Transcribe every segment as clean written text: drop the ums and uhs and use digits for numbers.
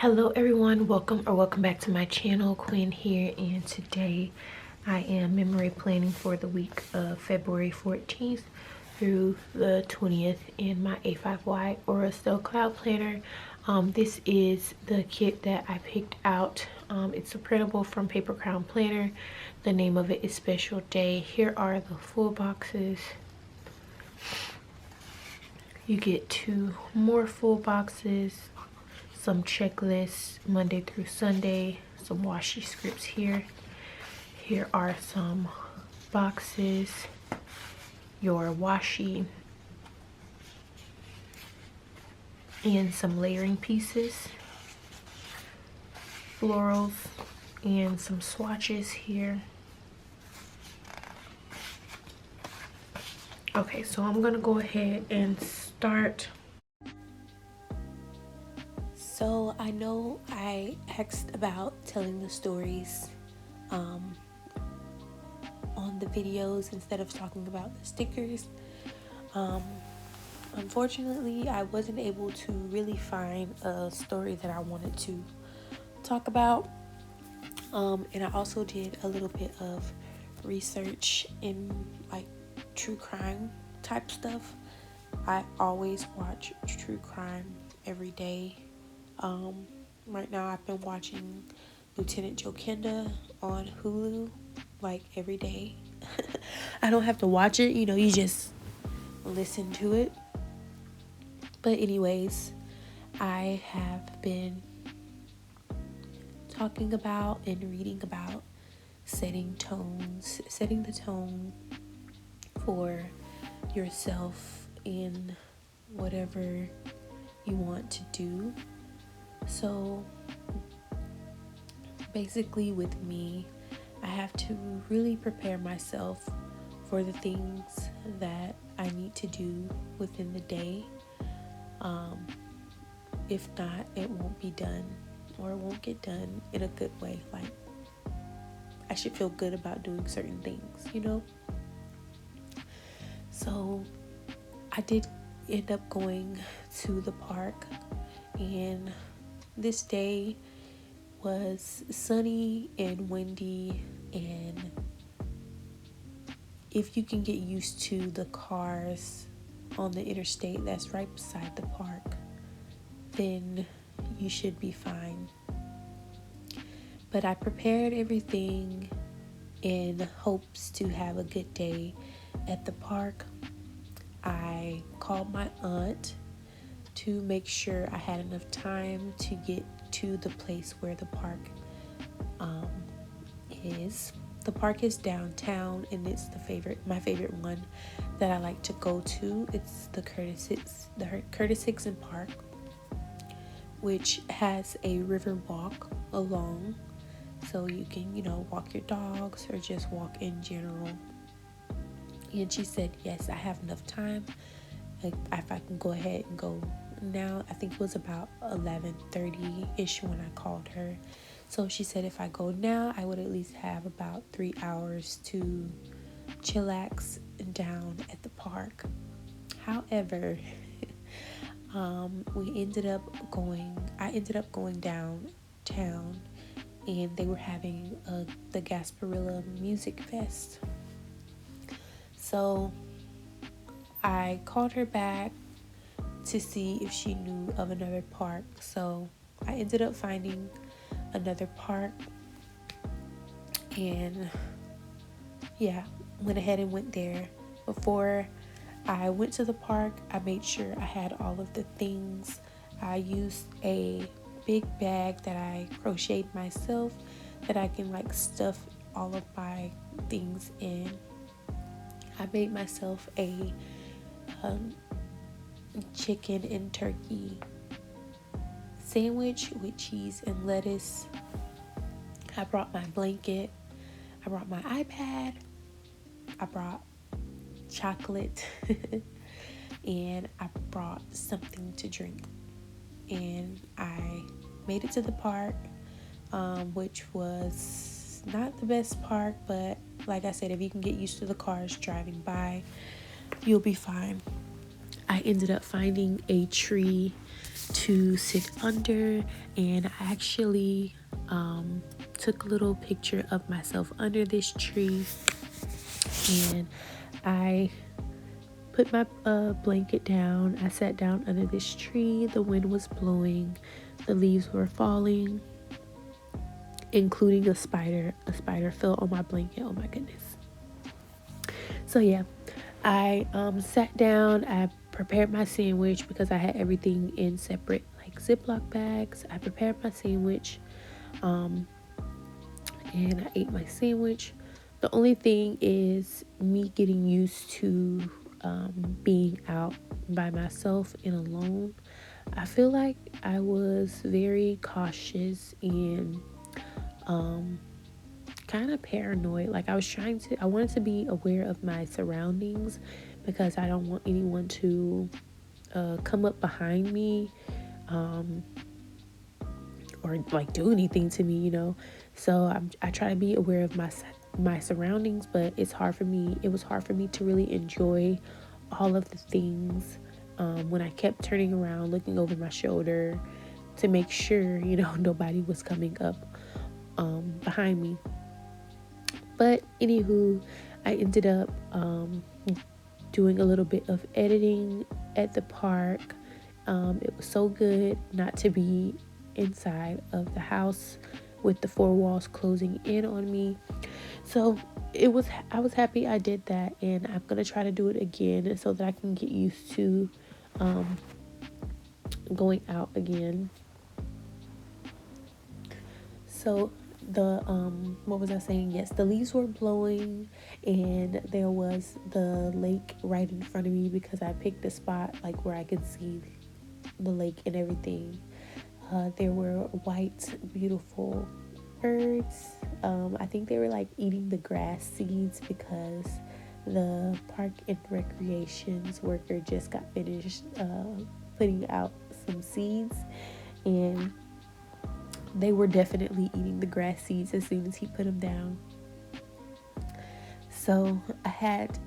Hello everyone, welcome back to my channel. Quinn here, and today I am memory planning for the week of February 14th through the 20th in my A5Y Aura Style Cloud Planner. This is the kit that I picked out. It's a printable from Paper Crown Planner. The name of it is Special Day. Here are the full boxes. You get 2 more full boxes, some checklists Monday through Sunday, some washi scripts here. Here are some boxes, your washi, and some layering pieces, florals, and some swatches here. Okay, so I'm gonna go ahead and start. So I know I asked about telling the stories on the videos instead of talking about the stickers. Unfortunately, I wasn't able to really find a story that I wanted to talk about. And I also did a little bit of research in like true crime type stuff. I always watch true crime every day. Right now I've been watching Lieutenant Joe Kenda on Hulu like every day. I don't have to watch it, you just listen to it. But anyways, I have been talking about and reading about setting the tone for yourself in whatever you want to do. So basically with me, I have to really prepare myself for the things that I need to do within the day. If not, it won't be done, or it won't get done in a good way. Like, I should feel good about doing certain things, So I did end up going to the park, and this day was sunny and windy, and if you can get used to the cars on the interstate that's right beside the park, then you should be fine. But I prepared everything in hopes to have a good day at the park. I called my aunt to make sure I had enough time to get to the place where the park is. The park is downtown, and it's my favorite one that I like to go to. It's the Curtis Hickson Park, which has a river walk along, so you can walk your dogs or just walk in general. And she said, yes, I have enough time. Like, if I can go ahead and go now. I think it was about 11:30-ish when I called her. So she said if I go now, I would at least have about 3 hours to chillax down at the park. However, I ended up going downtown, and they were having the Gasparilla Music Fest. So I called her back to see if she knew of another park. So I ended up finding another park, and went ahead and went there. Before I went to the park, I made sure I had all of the things. I used a big bag that I crocheted myself that I can stuff all of my things in. I made myself a chicken and turkey sandwich with cheese and lettuce. I brought my blanket. I brought my iPad. I brought chocolate and I brought something to drink. And I made it to the park, which was not the best park, but like I said, if you can get used to the cars driving by, you'll be fine. I ended up finding a tree to sit under, and I actually took a little picture of myself under this tree, and I put my blanket down. I sat down under this tree. The wind was blowing, the leaves were falling, including a spider. A spider fell on my blanket. Oh my goodness. So yeah, I sat down. I prepared my sandwich because I had everything in separate like Ziploc bags. I prepared my sandwich, and I ate my sandwich. The only thing is me getting used to being out by myself and alone. I feel like I was very cautious and kind of paranoid. Like I wanted to be aware of my surroundings because I don't want anyone to come up behind me or like do anything to me, So I try to be aware of my surroundings, but it was hard for me to really enjoy all of the things when I kept turning around, looking over my shoulder to make sure, nobody was coming up behind me. But anywho, I ended up doing a little bit of editing at the park. It was so good not to be inside of the house with the four walls closing in on me. So I was happy I did that, and I'm gonna try to do it again so that I can get used to going out again. So the what was I saying? Yes, the leaves were blowing, and there was the lake right in front of me because I picked a spot like where I could see the lake and everything. There were white, beautiful birds. I think they were like eating the grass seeds because the park and recreations worker just got finished putting out some seeds, and they were definitely eating the grass seeds as soon as he put them down. So I had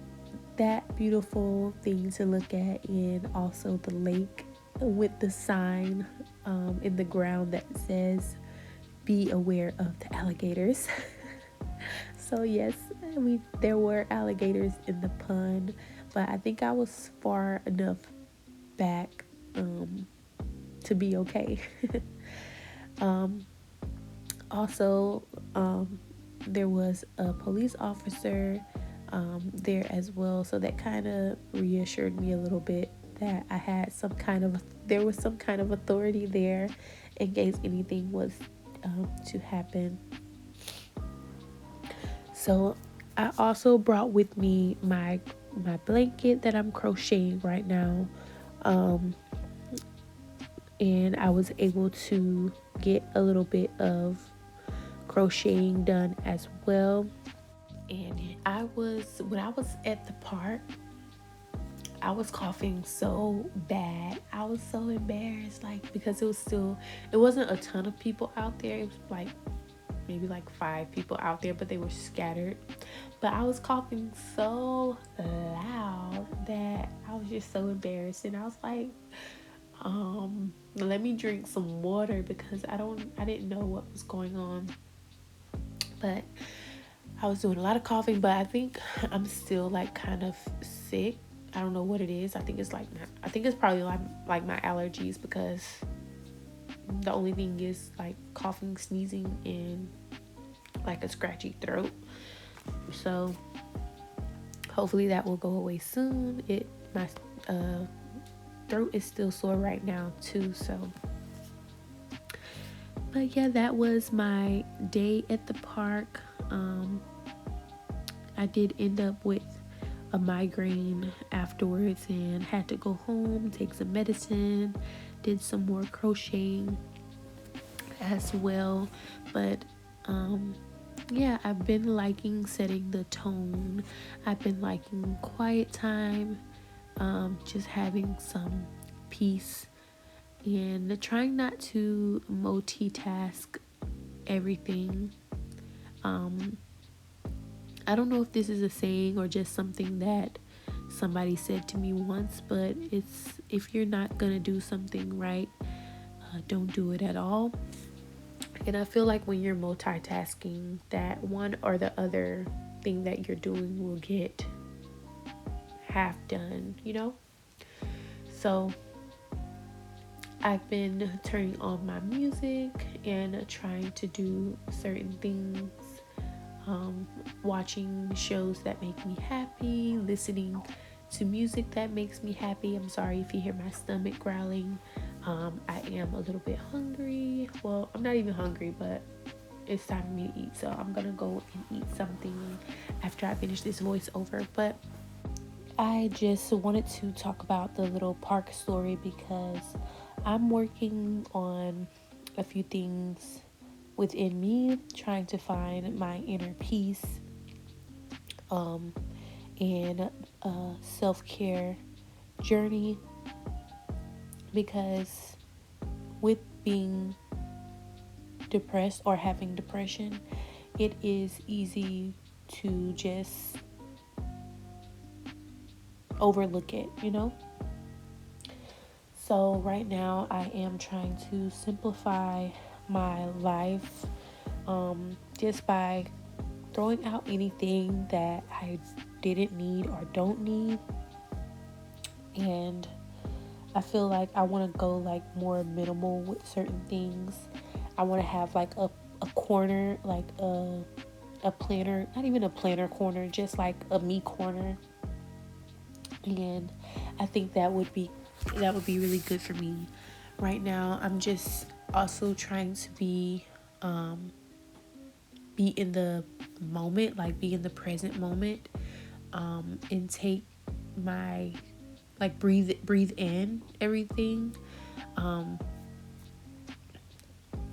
that beautiful thing to look at, and also the lake with the sign in the ground that says be aware of the alligators. So yes, there were alligators in the pond, but I think I was far enough back to be okay. Also, there was a police officer there as well, so that kind of reassured me a little bit that I had there was some kind of authority there in case anything was to happen. So I also brought with me my blanket that I'm crocheting right now, and I was able to get a little bit of crocheting done as well. And when I was at the park, I was coughing so bad. I was so embarrassed, like, because it wasn't a ton of people out there. It was like maybe like 5 people out there, but they were scattered. But I was coughing so loud that I was just so embarrassed, and I was like, let me drink some water because I didn't know what was going on. But I was doing a lot of coughing, but I think I'm still like kind of sick. I don't know what it is. I think it's probably like my allergies, because the only thing is like coughing, sneezing, and like a scratchy throat. So hopefully that will go away soon. My throat is still sore right now too, so. But yeah, that was my day at the park. I did end up with a migraine afterwards and had to go home, take some medicine, did some more crocheting as well. But yeah, I've been liking setting the tone. I've been liking quiet time, just having some peace, and trying not to multitask everything. I don't know if this is a saying or just something that somebody said to me once, but it's, if you're not gonna do something right, don't do it at all. And I feel like when you're multitasking, that one or the other thing that you're doing will get half done, you know? So I've been turning on my music and trying to do certain things, watching shows that make me happy, listening to music that makes me happy. I'm sorry if you hear my stomach growling. I am a little bit hungry. Well, I'm not even hungry, but it's time for me to eat. So I'm gonna go and eat something after I finish this voiceover. But I just wanted to talk about the little park story because I'm working on a few things within me, trying to find my inner peace, and a self-care journey, because with being depressed or having depression, it is easy to just overlook it, you know? So right now I am trying to simplify my life, just by throwing out anything that I didn't need or don't need. And I feel like I want to go like more minimal with certain things. I want to have like a corner, like a planner, not even a planner corner, just like a me corner. And I think that would be really good for me. Right now I'm just also trying to be in the moment, like be in the present moment, and take my, like, breathe in everything,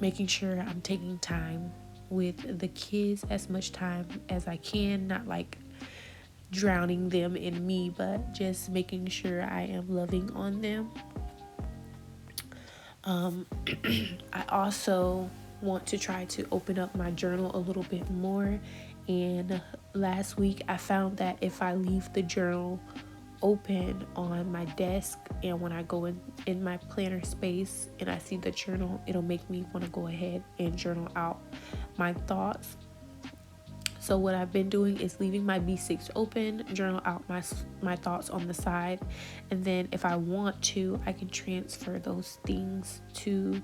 making sure I'm taking time with the kids, as much time as I can, not like drowning them in me, but just making sure I am loving on them. I also want to try to open up my journal a little bit more. And last week I found that if I leave the journal open on my desk, and when I go in my planner space and I see the journal, it'll make me want to go ahead and journal out my thoughts. So what I've been doing is leaving my B6 open, journal out my thoughts on the side, and then if I want to, I can transfer those things to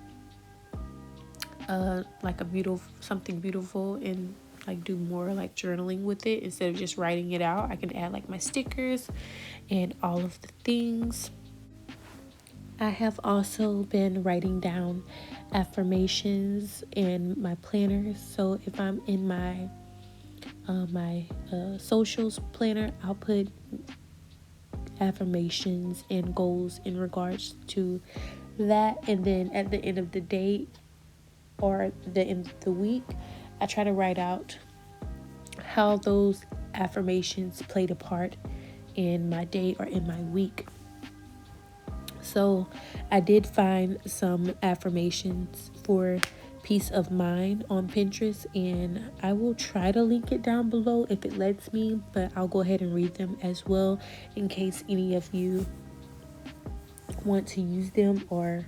like something beautiful, and like do more like journaling with it instead of just writing it out. I can add like my stickers and all of the things. I have also been writing down affirmations in my planner. So if I'm in my socials planner, I'll put affirmations and goals in regards to that. And then at the end of the day or the end of the week, I try to write out how those affirmations played a part in my day or in my week. So I did find some affirmations for peace of mind on Pinterest, and I will try to link it down below if it lets me, but I'll go ahead and read them as well in case any of you want to use them or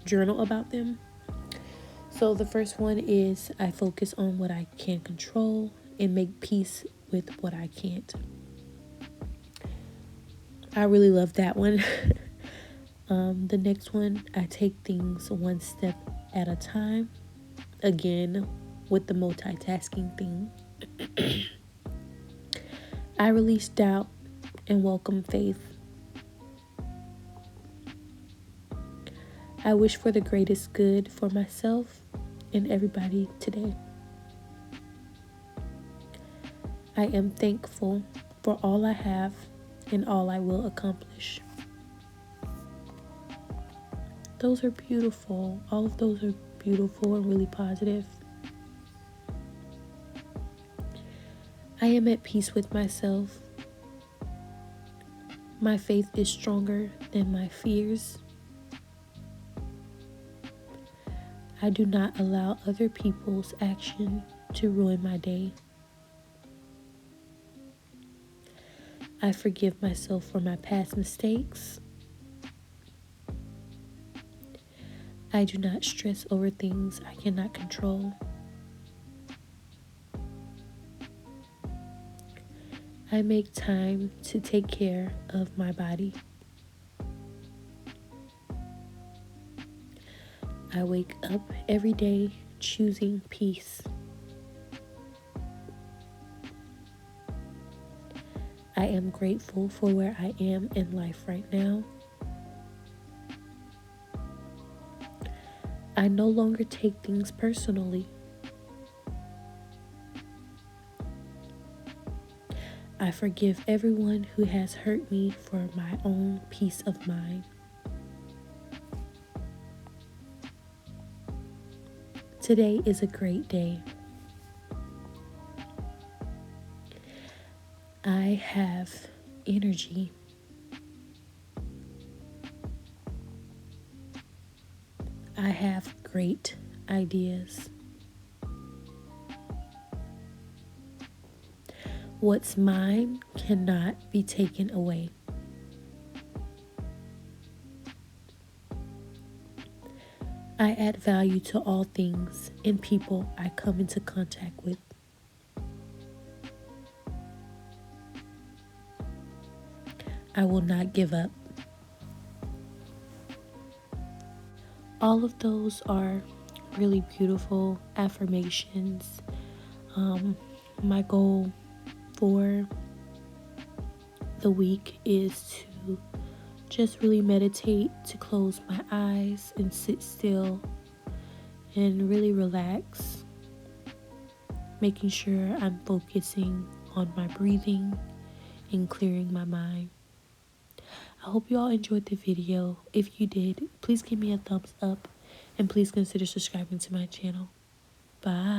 journal about them. So the first one is, I focus on what I can control and make peace with what I can't. I really love that one. The next one, I take things one step at a time. Again, with the multitasking thing. I release doubt and welcome faith. I wish for the greatest good for myself and everybody today. I am thankful for all I have and all I will accomplish. Those are beautiful. All of those are beautiful and really positive. I am at peace with myself. My faith is stronger than my fears. I do not allow other people's action to ruin my day. I forgive myself for my past mistakes. I do not stress over things I cannot control. I make time to take care of my body. I wake up every day choosing peace. I am grateful for where I am in life right now. I no longer take things personally. I forgive everyone who has hurt me for my own peace of mind. Today is a great day. I have energy. I have great ideas. What's mine cannot be taken away. I add value to all things and people I come into contact with. I will not give up. All of those are really beautiful affirmations. My goal for the week is to just really meditate, to close my eyes and sit still and really relax, making sure I'm focusing on my breathing and clearing my mind. I hope you all enjoyed the video. If you did, please give me a thumbs up and please consider subscribing to my channel. Bye.